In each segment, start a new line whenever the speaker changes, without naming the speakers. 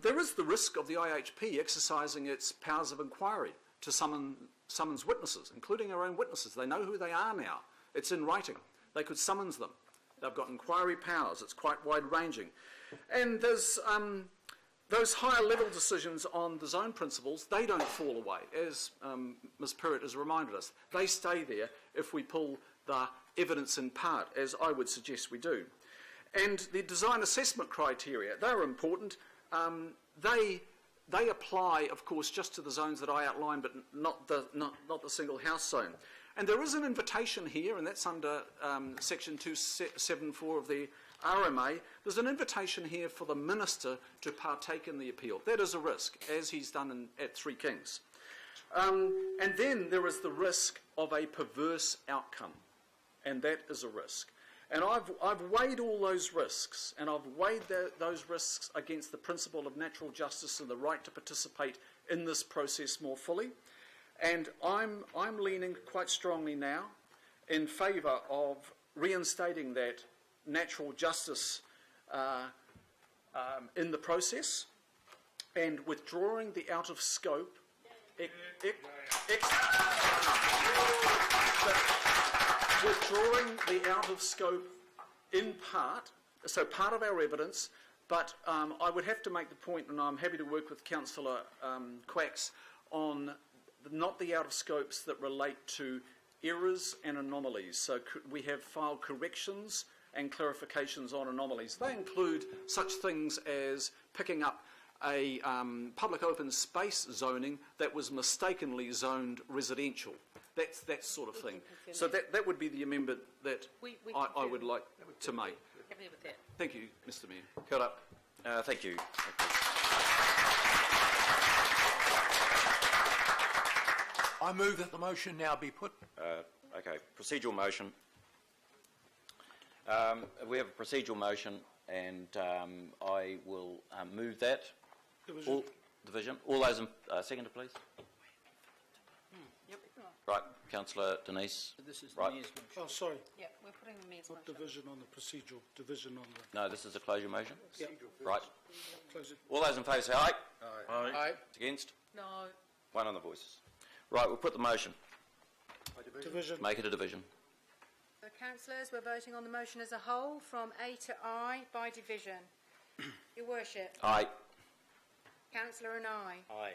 there is the risk of the IHP exercising its powers of inquiry to summons witnesses, including our own witnesses. They know who they are now. It's in writing. They could summons them. They've got inquiry powers. It's quite wide-ranging. And there's those higher-level decisions on the zone principles, they don't fall away, as Ms Perrott has reminded us. They stay there if we pull the evidence in part, as I would suggest we do. And the design assessment criteria, they're important. They apply, of course, just to the zones that I outlined, but not the single house zone. And there is an invitation here, and that's under section 274 of the RMA. There's an invitation here for the minister to partake in the appeal. That is a risk, as he's done at Three Kings. And then there is the risk of a perverse outcome, and that is a risk. And I've weighed all those risks, and I've weighed those risks against the principle of natural justice and the right to participate in this process more fully. And I'm leaning quite strongly now in favour of reinstating that natural justice in the process and withdrawing the out of scope withdrawing the out of scope in part, so part of our evidence, but I would have to make the point, and I'm happy to work with Councillor Quacks on not the out of scopes that relate to errors and anomalies. So we have filed corrections and clarifications on anomalies. They include such things as picking up a public open space zoning that was mistakenly zoned residential. That's that sort of thing. So that would be the amendment that I would like to make.
Happy with that.
Thank you, Mr Mayor. Cut up.
Thank you.
I move that the motion now be put.
Okay, procedural motion. We have a procedural motion, and I will move that. Division. All those in seconder, please.
Yep.
Right, Councillor Denise.
This is
right.
the mayor's motion.
Oh, sorry.
Yeah, we're putting the mayor's
What
motion.
division on the procedural? Division on the...
No, this is a closure motion.
Yep.
Right.
Close it.
All those in favour say aye.
Aye. Aye.
Against?
No.
One on the voices. Right, we'll put the motion.
Division.
Make it a division.
So, councillors, we're voting on the motion as a whole from A to I by division. Your Worship.
Aye.
Councillor and I.
Aye.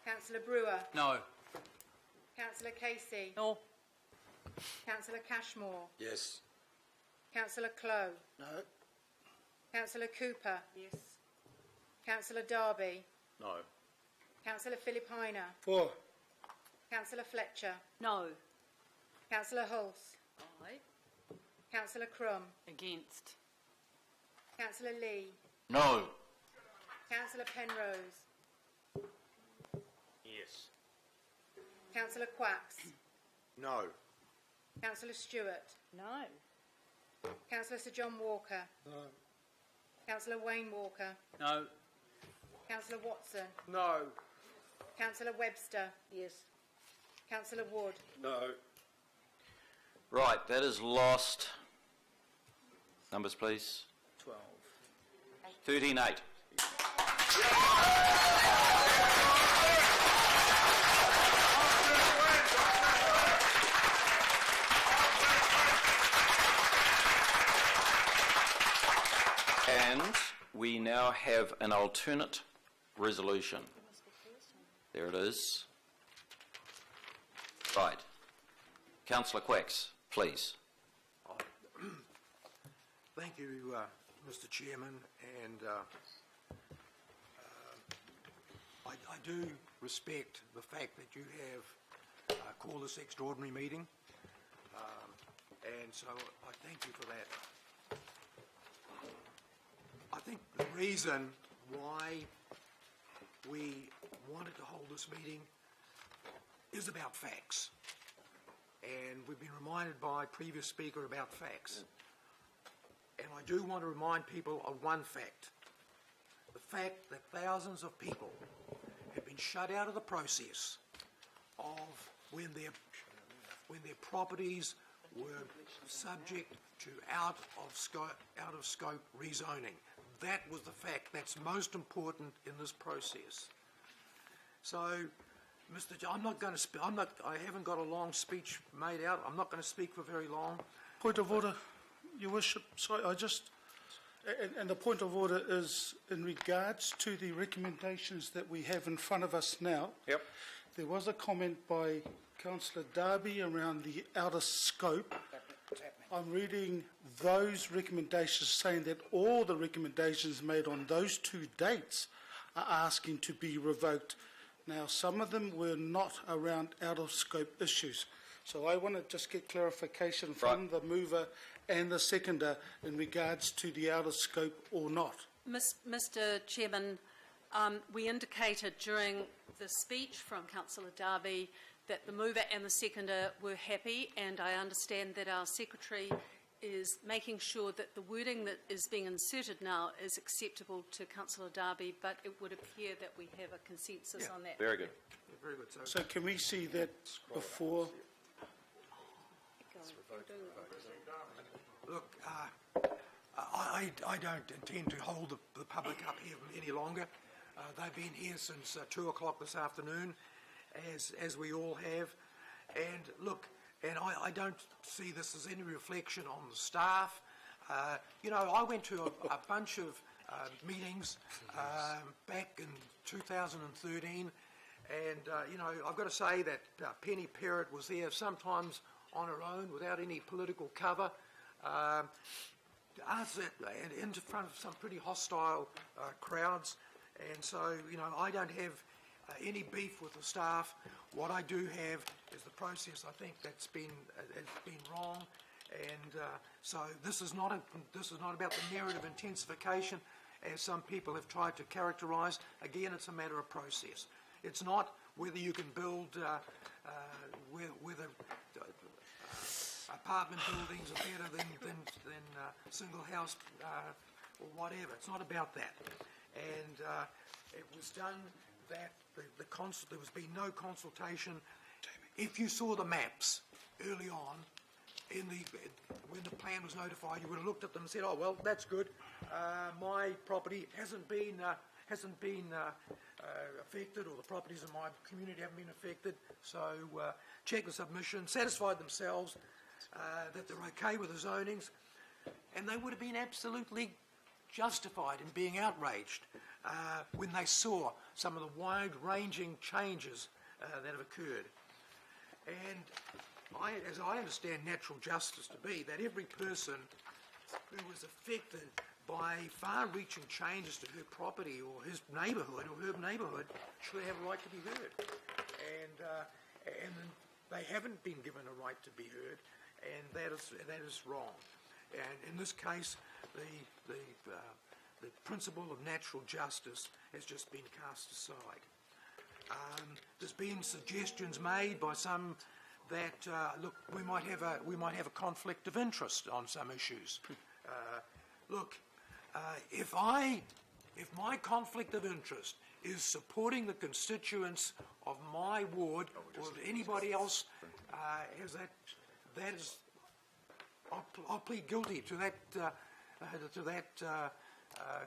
Councillor Brewer.
No.
Councillor Casey.
No.
Councillor Cashmore.
Yes.
Councillor Clow.
No.
Councillor Cooper. Yes. Councillor Darby.
No.
Councillor Philippina.
For.
Councillor Fletcher.
No.
Councillor Hulse.
Aye.
Councillor Crum.
Against.
Councillor Lee.
No.
Councillor Penrose.
Yes.
Councillor Quacks.
No.
Councillor Stewart.
No.
Councillor Sir John Walker.
No.
Councillor Wayne Walker.
No.
Councillor Watson.
No.
Councillor Webster.
Yes.
Councillor Wood.
No.
Right, that is lost. Numbers, please.
12.
13-8. And we now have an alternate resolution. There it is. Right. Councillor Quacks, please.
Thank you, Mr Chairman, and I do respect the fact that you have called this extraordinary meeting, and so I thank you for that. I think the reason why we wanted to hold this meeting is about facts, and we've been reminded by previous speaker about facts. And I do want to remind people of one fact. The fact that thousands of people have been shut out of the process of when their properties were subject to out of scope rezoning. that was the fact that's most important in this process. So, I'm not going to I haven't got a long speech made out. I'm not going to speak for very long.
Point of order, Your Worship. Sorry, and the point of order is in regards to the recommendations that we have in front of us now.
Yep.
There was a comment by Councillor Darby around the outer scope. I'm reading those recommendations saying that all the recommendations made on those 2 dates are asking to be revoked. Now, some of them were not around out-of-scope issues. So I want to just get clarification from the mover and the seconder in regards to the out-of-scope or not.
Mr Chairman, we indicated during the speech from Councillor Darby that the mover and the seconder were happy, and I understand that our secretary is making sure that the wording that is being inserted now is acceptable to Councillor Darby, but it would appear that we have a consensus on that.
Very good.
Yeah, very good.
So can we see that before?
Look, I don't intend to hold the public up here any longer. They've been here since 2 o'clock this afternoon, as we all have. And look, and I don't see this as any reflection on the staff. You know, I went to a bunch of meetings back in 2013, and you know, I've got to say that Penny Perrott was there sometimes on her own without any political cover. In front of some pretty hostile crowds, and so, you know, I don't have any beef with the staff. What I do have is the process. I think that's been wrong, and so this is not about the narrative intensification, as some people have tried to characterise. Again, it's a matter of process. It's not whether you can build whether apartment buildings are better than single house or whatever. It's not about that. And it was done that there was been no consultation. If you saw the maps early on, when the plan was notified, you would have looked at them and said, "Oh well, that's good. My property hasn't been affected, or the properties in my community haven't been affected." So check the submission, satisfied themselves that they're okay with the zonings, and they would have been absolutely justified in being outraged when they saw some of the wide-ranging changes that have occurred. And as I understand natural justice to be, that every person who was affected by far-reaching changes to her property or his neighbourhood or her neighbourhood should have a right to be heard. And they haven't been given a right to be heard, and that is wrong. And in this case, the principle of natural justice has just been cast aside. There's been suggestions made by some that look, we might have a conflict of interest on some issues. Look, if my conflict of interest is supporting the constituents of my ward or anybody else has that is, I'll plead guilty to that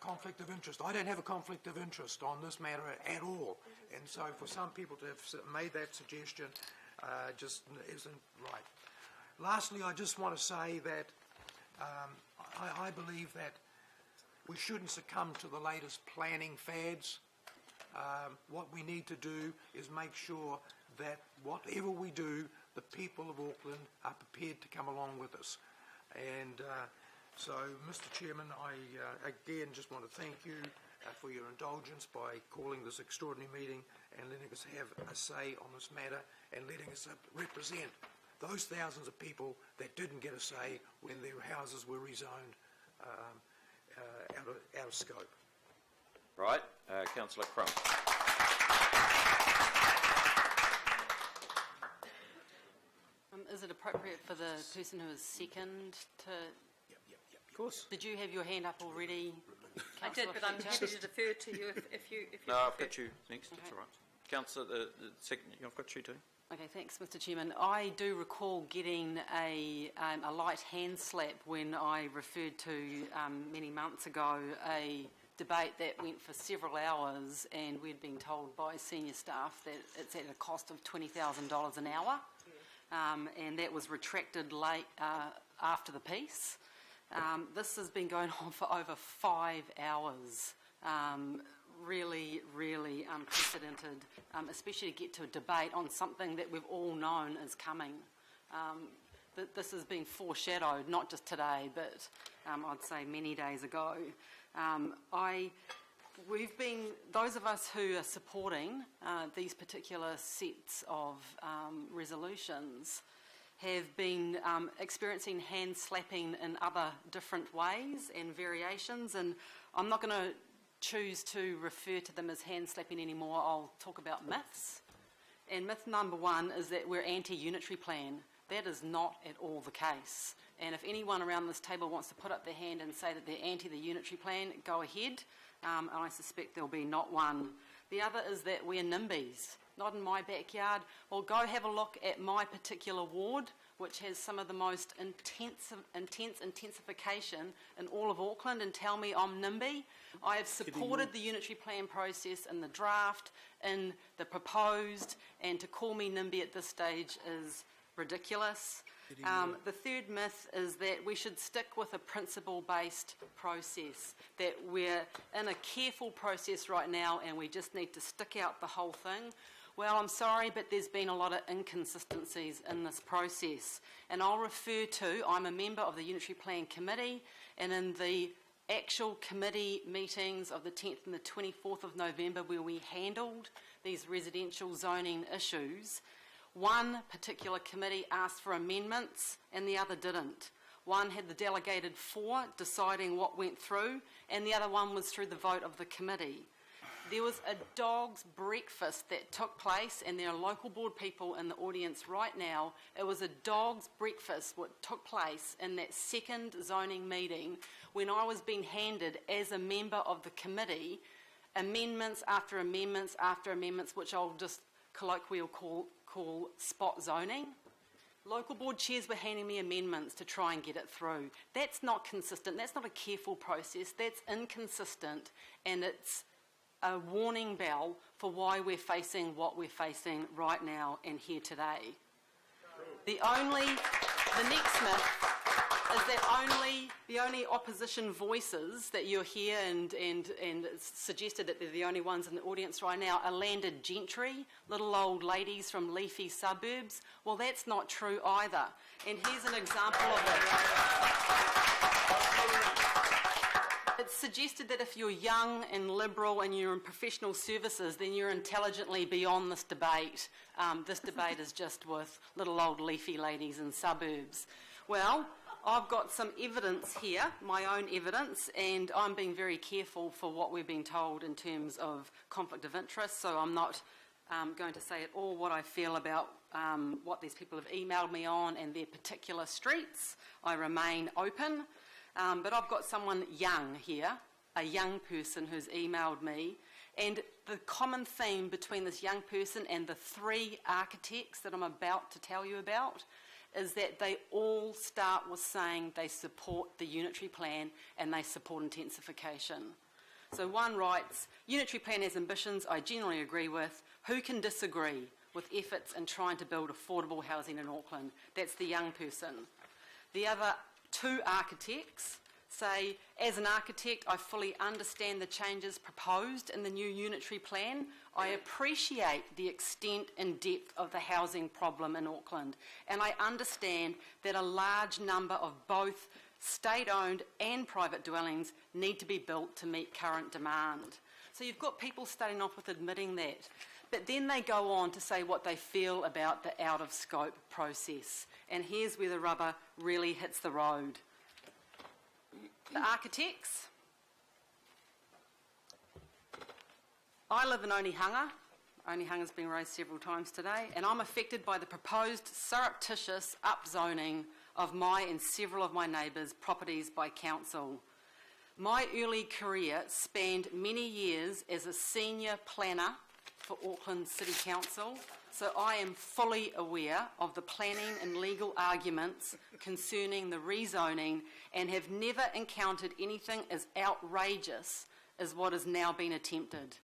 conflict of interest. I don't have a conflict of interest on this matter at all, and so for some people to have made that suggestion just isn't right. Lastly, I just want to say that I believe that we shouldn't succumb to the latest planning fads. What we need to do is make sure that whatever we do, the people of Auckland are prepared to come along with us. And so, Mr Chairman, I again just want to thank you for your indulgence by calling this extraordinary meeting and letting us have a say on this matter and letting us represent those thousands of people that didn't get a say when their houses were rezoned out of scope.
Right, Councillor Crump.
Is it appropriate for the person who is second to...
Of course.
Did you have your hand up already?
I did, but I'm happy to defer to you if you...
No, I've got you next. That's all right. Councillor, the second, I've got you too.
Okay, thanks, Mr. Chairman. I do recall getting a light hand slap when I referred to many months ago a debate that went for several hours, and we'd been told by senior staff that it's at a cost of $20,000 an hour, and that was retracted late after the piece. This has been going on for over 5 hours. Really, really unprecedented, especially to get to a debate on something that we've all known is coming. This has been foreshadowed, not just today, but I'd say many days ago. Those of us who are supporting these particular sets of resolutions have been experiencing hand slapping in other different ways and variations, and I'm not going to choose to refer to them as hand slapping anymore. I'll talk about myths. And myth number one is that we're anti-unitary plan. That is not at all the case. And if anyone around this table wants to put up their hand and say that they're anti the unitary plan, go ahead. And I suspect there'll be not one. The other is that we're NIMBYs. Not in my backyard. Well, go have a look at my particular ward, which has some of the most intense intensification in all of Auckland, and tell me I'm NIMBY. I have supported the unitary plan process in the draft, in the proposed, and to call me NIMBY at this stage is ridiculous. The third myth is that we should stick with a principle-based process, that we're in a careful process right now and we just need to stick out the whole thing. Well, I'm sorry, but there's been a lot of inconsistencies in this process. And I'll refer to, I'm a member of the Unitary Plan Committee, and in the actual committee meetings of the 10th and the 24th of November where we handled these residential zoning issues, one particular committee asked for amendments and the other didn't. One had the delegated 4 deciding what went through, and the other one was through the vote of the committee. There was a dog's breakfast that took place, and there are local board people in the audience right now. It was a dog's breakfast what took place in that second zoning meeting when I was being handed, as a member of the committee, amendments after amendments after amendments, which I'll just colloquially call spot zoning. Local board chairs were handing me amendments to try and get it through. That's not consistent. That's not a careful process. That's inconsistent, and it's a warning bell for why we're facing what we're facing right now and here today. The next myth is that the only opposition voices that you'll hear and it's suggested that they're the only ones in the audience right now are landed gentry, little old ladies from leafy suburbs. Well, that's not true either. And here's an example of it. It's suggested that if you're young and liberal and you're in professional services, then you're intelligently beyond this debate. This debate is just with little old leafy ladies in suburbs. Well, I've got some evidence here, my own evidence, and I'm being very careful for what we're being told in terms of conflict of interest, so I'm not going to say at all what I feel about what these people have emailed me on and their particular streets. I remain open. But I've got someone young here, a young person who's emailed me, and the common theme between this young person and the 3 architects that I'm about to tell you about is that they all start with saying they support the unitary plan and they support intensification. So one writes, unitary plan has ambitions I generally agree with. Who can disagree with efforts in trying to build affordable housing in Auckland? That's the young person. The other 2 architects say, as an architect, I fully understand the changes proposed in the new unitary plan. I appreciate the extent and depth of the housing problem in Auckland, and I understand that a large number of both state-owned and private dwellings need to be built to meet current demand. So you've got people starting off with admitting that. But then they go on to say what they feel about the out-of-scope process. And here's where the rubber really hits the road. The architects. I live in Onehunga. Onehunga's been raised several times today, and I'm affected by the proposed surreptitious upzoning of my and several of my neighbours' properties by council. My early career spanned many years as a senior planner
for Auckland City Council, so I am fully aware of the planning and legal arguments concerning the rezoning and have never encountered anything as outrageous as what has now been attempted.